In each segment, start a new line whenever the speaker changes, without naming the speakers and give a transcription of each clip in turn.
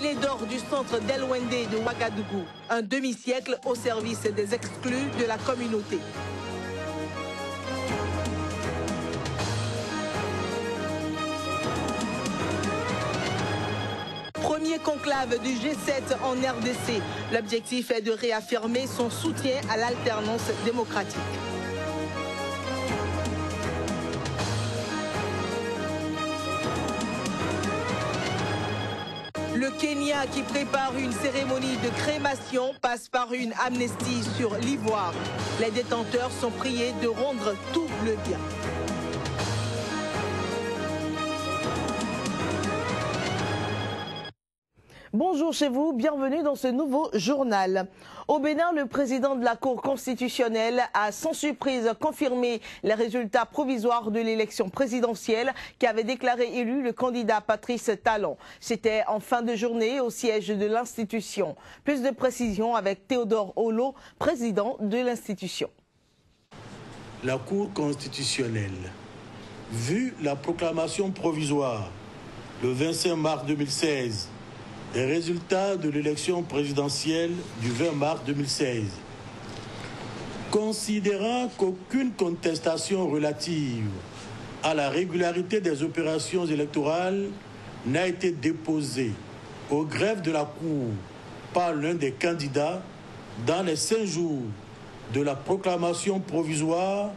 L'aîné d'or du centre d'El Wende de Ouagadougou, un demi-siècle au service des exclus de la communauté. Premier conclave du G7 en RDC. L'objectif est de réaffirmer son soutien à l'alternance démocratique. Le Kenya, qui prépare une cérémonie de crémation, passe par une amnistie sur l'ivoire. Les détenteurs sont priés de rendre tout le bien. Bonjour chez vous, bienvenue dans ce nouveau journal. Au Bénin, le président de la Cour constitutionnelle a sans surprise confirmé les résultats provisoires de l'élection présidentielle qui avait déclaré élu le candidat Patrice Talon. C'était en fin de journée au siège de l'institution. Plus de précisions avec Théodore Olo, président de l'institution.
La Cour constitutionnelle, vu la proclamation provisoire le 25 mars 2016, les résultats de l'élection présidentielle du 20 mars 2016. Considérant qu'aucune contestation relative à la régularité des opérations électorales n'a été déposée au greffe de la Cour par l'un des candidats dans les 5 jours de la proclamation provisoire,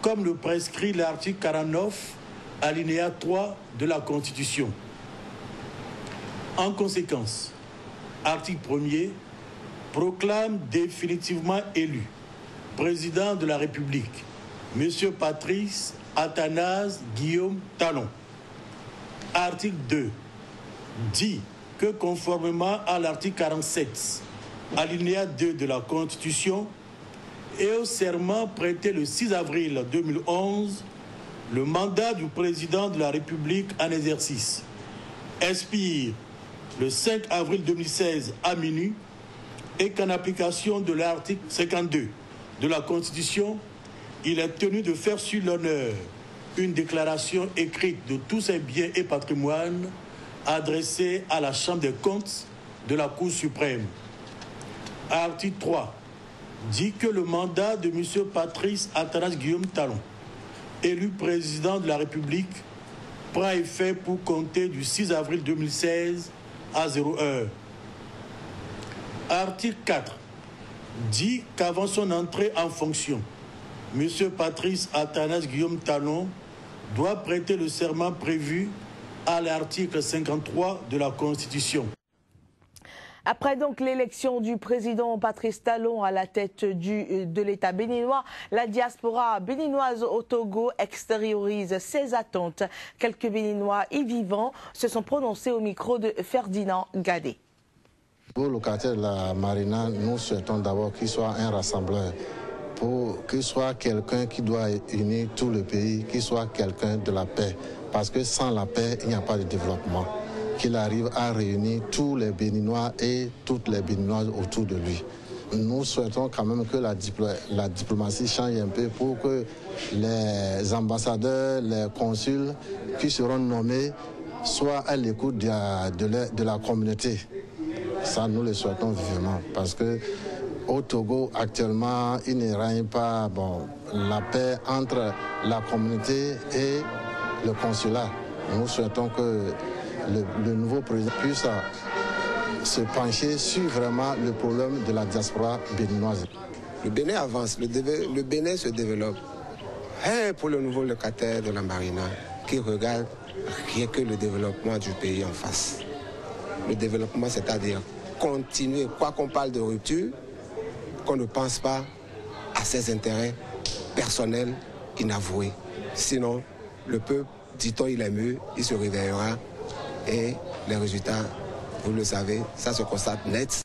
comme le prescrit l'article 49, alinéa 3 de la Constitution. En conséquence, article 1er proclame définitivement élu président de la République, M. Patrice Athanase Guillaume Talon. Article 2 dit que conformément à l'article 47, alinéa 2 de la Constitution et au serment prêté le 6 avril 2011, le mandat du président de la République en exercice expire le 5 avril 2016 à minuit et qu'en application de l'article 52 de la Constitution, il est tenu de faire sur l'honneur une déclaration écrite de tous ses biens et patrimoines adressée à la Chambre des comptes de la Cour suprême. Article 3 dit que le mandat de M. Patrice Athanase Guillaume Talon, élu président de la République, prend effet pour compter du 6 avril 2016 à 0 heure. Article 4 dit qu'avant son entrée en fonction, M. Patrice Athanase Guillaume Talon doit prêter le serment prévu à l'article 53 de la Constitution.
Après donc l'élection du président Patrice Talon à la tête de l'État béninois, la diaspora béninoise au Togo extériorise ses attentes. Quelques Béninois y vivants se sont prononcés au micro de Ferdinand Gadé.
Pour le quartier de la Marina, nous souhaitons d'abord qu'il soit un rassembleur, pour qu'il soit quelqu'un qui doit unir tout le pays, qu'il soit quelqu'un de la paix. Parce que sans la paix, il n'y a pas de développement. Qu'il arrive à réunir tous les Béninois et toutes les Béninoises autour de lui. Nous souhaitons quand même que la diplomatie change un peu pour que les ambassadeurs, les consuls qui seront nommés soient à l'écoute de la communauté. Ça, nous le souhaitons vivement parce que au Togo, actuellement, il ne règne pas la paix entre la communauté et le consulat. Nous souhaitons que le nouveau président puisse se pencher sur vraiment le problème de la diaspora béninoise.
Le Bénin avance, le Bénin se développe. Et pour le nouveau locataire de la Marina, qui regarde rien que le développement du pays en face. Le développement, c'est-à-dire continuer, quoi qu'on parle de rupture, qu'on ne pense pas à ses intérêts personnels inavoués. Sinon, le peuple, dit-on, il est mieux, il se réveillera. Et les résultats, vous le savez, ça se constate net.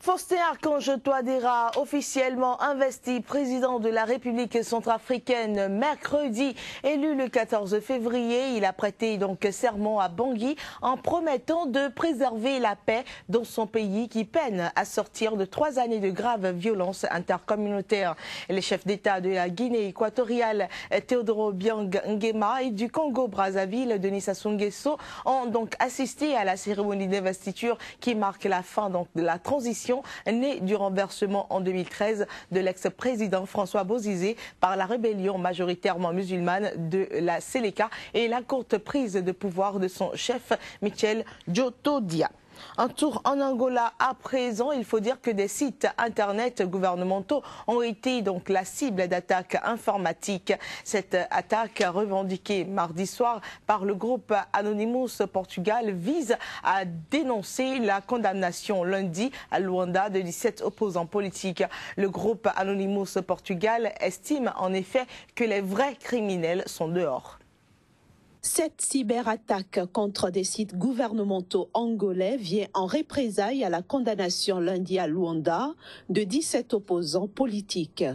Faustin Archange Touadéra, officiellement investi président de la République centrafricaine mercredi, élu le 14 février. Il a prêté donc serment à Bangui en promettant de préserver la paix dans son pays qui peine à sortir de 3 années de graves violences intercommunautaires. Les chefs d'État de la Guinée équatoriale, Théodore Obiang Nguema, et du Congo-Brazzaville, Denis Sassou Nguesso, ont donc assisté à la cérémonie d'investiture qui marque la fin donc de la transition née du renversement en 2013 de l'ex-président François Bozizé par la rébellion majoritairement musulmane de la Séléka et la courte prise de pouvoir de son chef Michel Djotodia. Un tour en Angola à présent. Il faut dire que des sites internet gouvernementaux ont été donc la cible d'attaques informatiques. Cette attaque revendiquée mardi soir par le groupe Anonymous Portugal vise à dénoncer la condamnation lundi à Luanda de 17 opposants politiques. Le groupe Anonymous Portugal estime en effet que les vrais criminels sont dehors.
Cette cyberattaque contre des sites gouvernementaux angolais vient en représailles à la condamnation lundi à Luanda de 17 opposants politiques.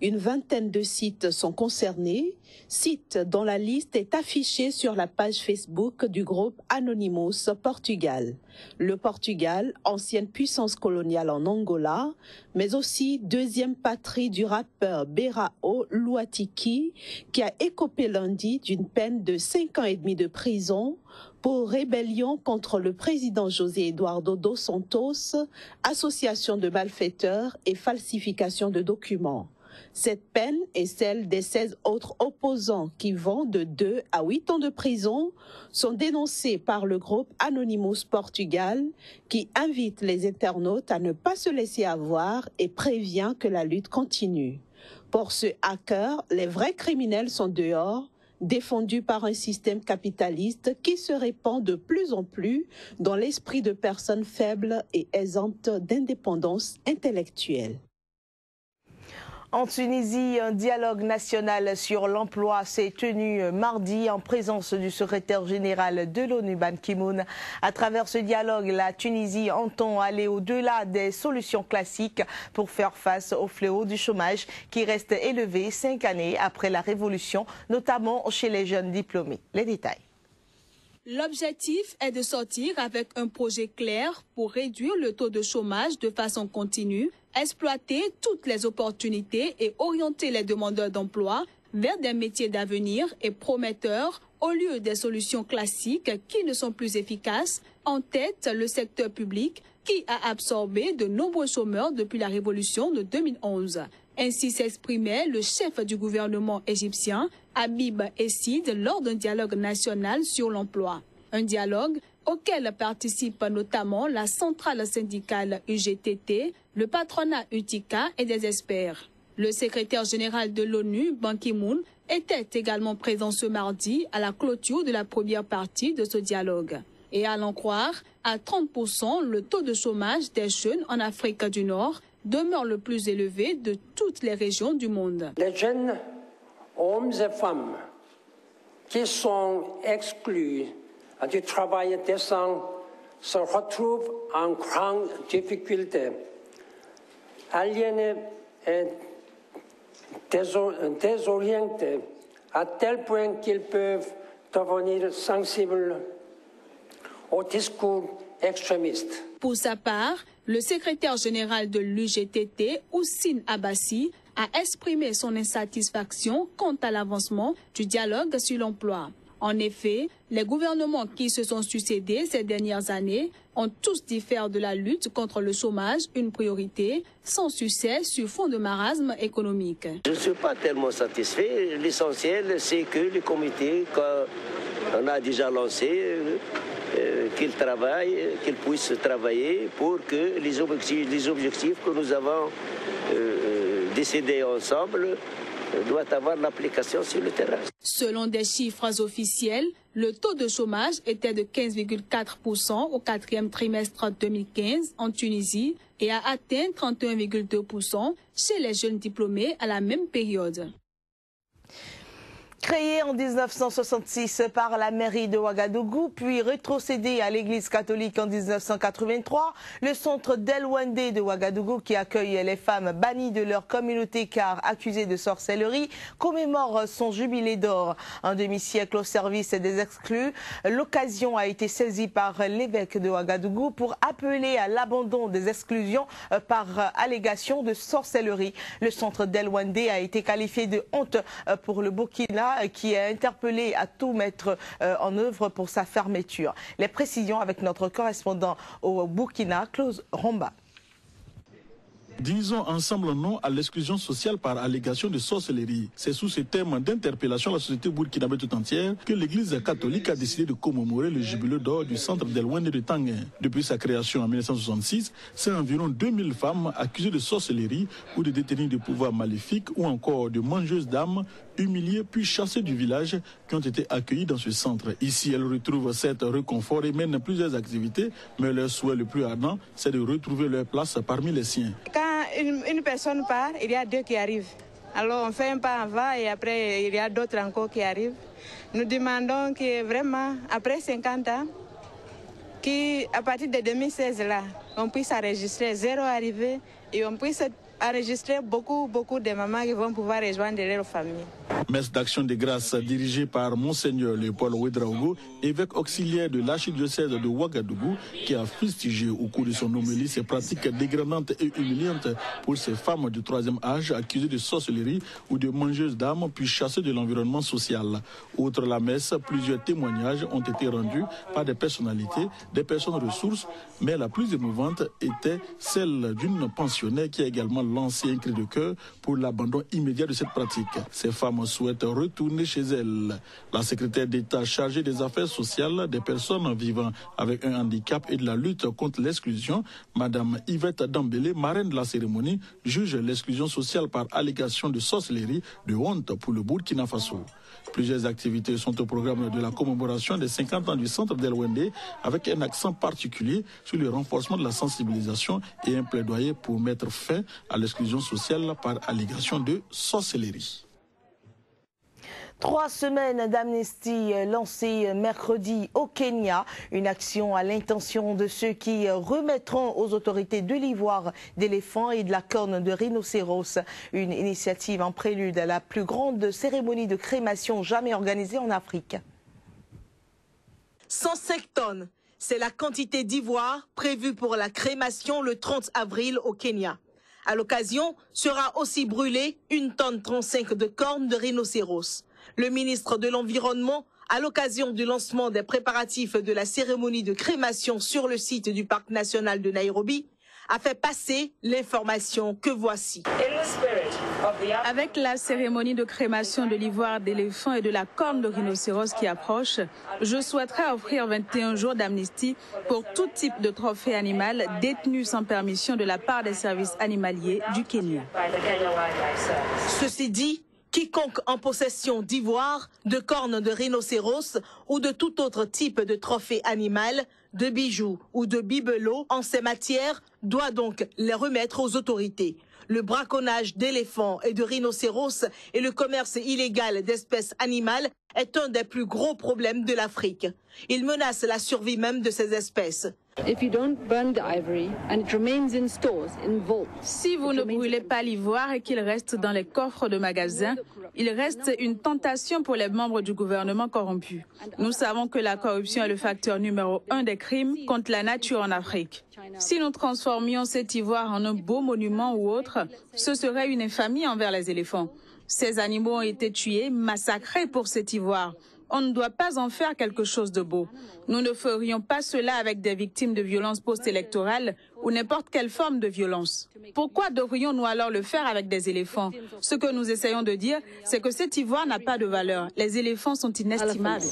Une vingtaine de sites sont concernés, sites dont la liste est affichée sur la page Facebook du groupe Anonymous Portugal. Le Portugal, ancienne puissance coloniale en Angola, mais aussi deuxième patrie du rappeur Berao Luatiki, qui a écopé lundi d'une peine de 5 ans et demi de prison pour rébellion contre le président José Eduardo dos Santos, association de malfaiteurs et falsification de documents. Cette peine est celle des 16 autres opposants qui vont de 2 à 8 ans de prison, sont dénoncés par le groupe Anonymous Portugal qui invite les internautes à ne pas se laisser avoir et prévient que la lutte continue. Pour ce hacker, les vrais criminels sont dehors, défendus par un système capitaliste qui se répand de plus en plus dans l'esprit de personnes faibles et exemptes d'indépendance intellectuelle.
En Tunisie, un dialogue national sur l'emploi s'est tenu mardi en présence du secrétaire général de l'ONU, Ban Ki-moon. À travers ce dialogue, la Tunisie entend aller au-delà des solutions classiques pour faire face au fléau du chômage qui reste élevé 5 années après la révolution, notamment chez les jeunes diplômés. Les détails.
L'objectif est de sortir avec un projet clair pour réduire le taux de chômage de façon continue, exploiter toutes les opportunités et orienter les demandeurs d'emploi vers des métiers d'avenir et prometteurs au lieu des solutions classiques qui ne sont plus efficaces, en tête le secteur public qui a absorbé de nombreux chômeurs depuis la révolution de 2011. Ainsi s'exprimait le chef du gouvernement égyptien, Habib Essid, lors d'un dialogue national sur l'emploi. Un dialogue auquel participent notamment la centrale syndicale UGTT, le patronat UTICA et des experts. Le secrétaire général de l'ONU, Ban Ki-moon, était également présent ce mardi à la clôture de la première partie de ce dialogue. Et à l'en croire, à 30%, le taux de chômage des jeunes en Afrique du Nord demeure le plus élevé de toutes les régions du monde.
Les jeunes hommes et femmes qui sont exclus du travail décent se retrouvent en grande difficulté, aliénés et désorientés à tel point qu'ils peuvent devenir sensibles au discours extrémiste.
Pour sa part, le secrétaire général de l'UGTT, Houssine Abbassi, a exprimé son insatisfaction quant à l'avancement du dialogue sur l'emploi. En effet, les gouvernements qui se sont succédés ces dernières années ont tous dit faire de la lutte contre le chômage une priorité, sans succès sur fond de marasme économique.
Je ne suis pas tellement satisfait. L'essentiel, c'est que le comité qu'on a déjà lancé, qu'il travaille, qu'il puisse travailler pour que les objectifs que nous avons décidés ensemble doivent avoir l'application sur le terrain.
Selon des chiffres officiels, le taux de chômage était de 15,4% au 4e trimestre 2015 en Tunisie et a atteint 31,2% chez les jeunes diplômés à la même période.
Créé en 1966 par la mairie de Ouagadougou, puis rétrocédé à l'église catholique en 1983, le centre d'El Wendé de Ouagadougou, qui accueille les femmes bannies de leur communauté car accusées de sorcellerie, commémore son jubilé d'or. Un demi-siècle au service des exclus, l'occasion a été saisie par l'évêque de Ouagadougou pour appeler à l'abandon des exclusions par allégation de sorcellerie. Le centre d'El Wendé a été qualifié de honte pour le Burkina, qui est interpellé à tout mettre en œuvre pour sa fermeture. Les précisions avec notre correspondant au Burkina, Claude Romba.
Disons ensemble non à l'exclusion sociale par allégation de sorcellerie. C'est sous ce thème d'interpellation à la société burkinabé tout entière que l'Église catholique a décidé de commémorer le jubilé d'or du centre d'El Wendé de Tanguin. Depuis sa création en 1966, c'est environ 2000 femmes accusées de sorcellerie ou de détenir de pouvoirs maléfiques ou encore de mangeuses d'âmes, humiliées puis chassées du village, qui ont été accueillies dans ce centre. Ici, elles retrouvent cet réconfort et mènent plusieurs activités, mais leur souhait le plus ardent, c'est de retrouver leur place parmi les siens.
Quand une personne part, il y a deux qui arrivent. Alors on fait un pas en avant et après il y a d'autres encore qui arrivent. Nous demandons que vraiment, après 50 ans, qu'à partir de 2016 là, on puisse enregistrer 0 arrivé et on puisse enregistrer beaucoup de mamans qui vont pouvoir rejoindre leur famille.
Messe d'action de grâce dirigée par Monseigneur Léopold Ouedraogo, évêque auxiliaire de l'archidiocèse de Ouagadougou, qui a fustigé au cours de son homélie ces pratiques dégradantes et humiliantes pour ces femmes du 3e âge accusées de sorcellerie ou de mangeuses d'âmes puis chassées de l'environnement social. Outre la messe, plusieurs témoignages ont été rendus par des personnalités, des personnes ressources, mais la plus émouvante était celle d'une pensionnaire qui a également lancé un cri de cœur pour l'abandon immédiat de cette pratique. Ces femmes souhaitent retourner chez elles. La secrétaire d'État chargée des affaires sociales des personnes vivant avec un handicap et de la lutte contre l'exclusion, Madame Yvette Dambélé, marraine de la cérémonie, juge l'exclusion sociale par allégation de sorcellerie de honte pour le Burkina Faso. Plusieurs activités sont au programme de la commémoration des 50 ans du centre d'El Wendé, avec un accent particulier sur le renforcement de la sensibilisation et un plaidoyer pour mettre fin à l'exclusion sociale par allégation de sorcellerie.
3 semaines d'amnistie lancées mercredi au Kenya, une action à l'intention de ceux qui remettront aux autorités de l'ivoire d'éléphant et de la corne de rhinocéros. Une initiative en prélude à la plus grande cérémonie de crémation jamais organisée en Afrique. 105 tonnes, c'est la quantité d'ivoire prévue pour la crémation le 30 avril au Kenya. À l'occasion, sera aussi brûlée 1,35 tonne de cornes de rhinocéros. Le ministre de l'Environnement, à l'occasion du lancement des préparatifs de la cérémonie de crémation sur le site du parc national de Nairobi, a fait passer l'information que voici.
Avec la cérémonie de crémation de l'ivoire d'éléphant et de la corne de rhinocéros qui approche, je souhaiterais offrir 21 jours d'amnistie pour tout type de trophée animal détenu sans permission de la part des services animaliers du Kenya.
Ceci dit, quiconque en possession d'ivoire, de cornes de rhinocéros ou de tout autre type de trophée animal, de bijoux ou de bibelots en ces matières doit donc les remettre aux autorités. Le braconnage d'éléphants et de rhinocéros et le commerce illégal d'espèces animales est un des plus gros problèmes de l'Afrique. Il menace la survie même de ces espèces.
Si vous ne brûlez pas l'ivoire et qu'il reste dans les coffres de magasins, il reste une tentation pour les membres du gouvernement corrompus. Nous savons que la corruption est le facteur numéro 1 des crimes contre la nature en Afrique. Si nous transformions cet ivoire en un beau monument ou autre, ce serait une infamie envers les éléphants. Ces animaux ont été tués, massacrés pour cet ivoire. On ne doit pas en faire quelque chose de beau. Nous ne ferions pas cela avec des victimes de violences post-électorales ou n'importe quelle forme de violence. Pourquoi devrions-nous alors le faire avec des éléphants? Ce que nous essayons de dire, c'est que cet ivoire n'a pas de valeur. Les éléphants sont inestimables.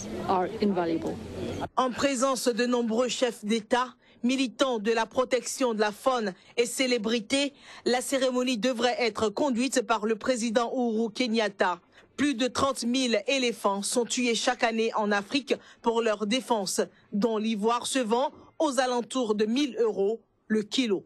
En présence de nombreux chefs d'État, militants de la protection de la faune et célébrités, la cérémonie devrait être conduite par le président Uhuru Kenyatta. Plus de 30 000 éléphants sont tués chaque année en Afrique pour leur défense, dont l'ivoire se vend aux alentours de 1 000 € le kilo.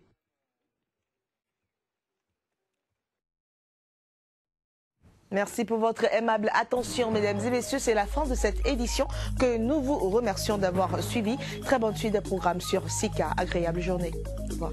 Merci pour votre aimable attention, mesdames et messieurs. C'est la fin de cette édition que nous vous remercions d'avoir suivi. Très bonne suite de programmes sur Sika. Agréable journée. Au revoir.